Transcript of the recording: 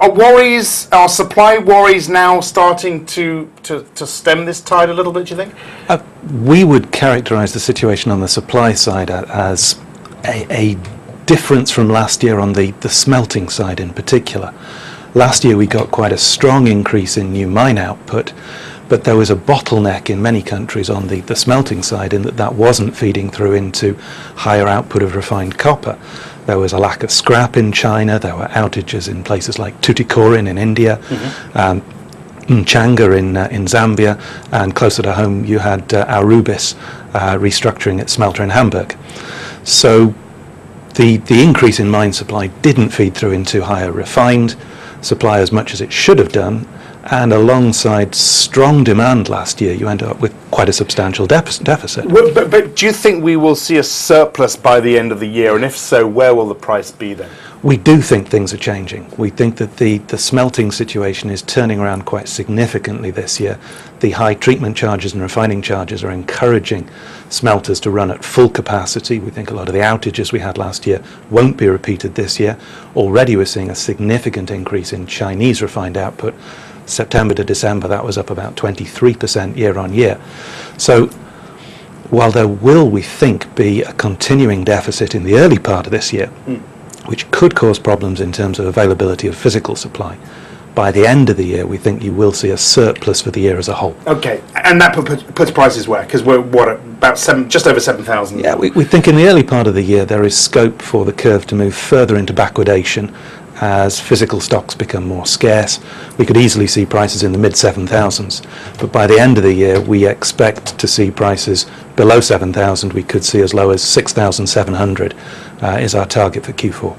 Are supply worries now starting to stem this tide a little bit, do you think? We would characterize the situation on the supply side as a difference from last year on the smelting side in particular. Last year we got quite a strong increase in new mine output, but there was a bottleneck in many countries on the smelting side in that wasn't feeding through into higher output of refined copper. There was a lack of scrap in China, there were outages in places like Tuticorin in India, Changa in Zambia, and closer to home you had Aurubis restructuring its smelter in Hamburg. So the increase in mine supply didn't feed through into higher refined supply as much as it should have done, and alongside strong demand last year, you end up with quite a substantial deficit. But do you think we will see a surplus by the end of the year? And if so, where will the price be then? We do think things are changing. We think that the smelting situation is turning around quite significantly this year. The high treatment charges and refining charges are encouraging smelters to run at full capacity. We think a lot of the outages we had last year won't be repeated this year. Already we're seeing a significant increase in Chinese refined output. September to December, that was up about 23% year on year. So while there will, we think, be a continuing deficit in the early part of this year, which could cause problems in terms of availability of physical supply, by the end of the year, we think you will see a surplus for the year as a whole. Okay, and that puts prices where? Because we're, what, about just over 7,000? Yeah, we think in the early part of the year there is scope for the curve to move further into backwardation as physical stocks become more scarce. We could easily see prices in the mid-7,000s, but by the end of the year we expect to see prices below 7,000. We could see as low as 6,700 is our target for Q4.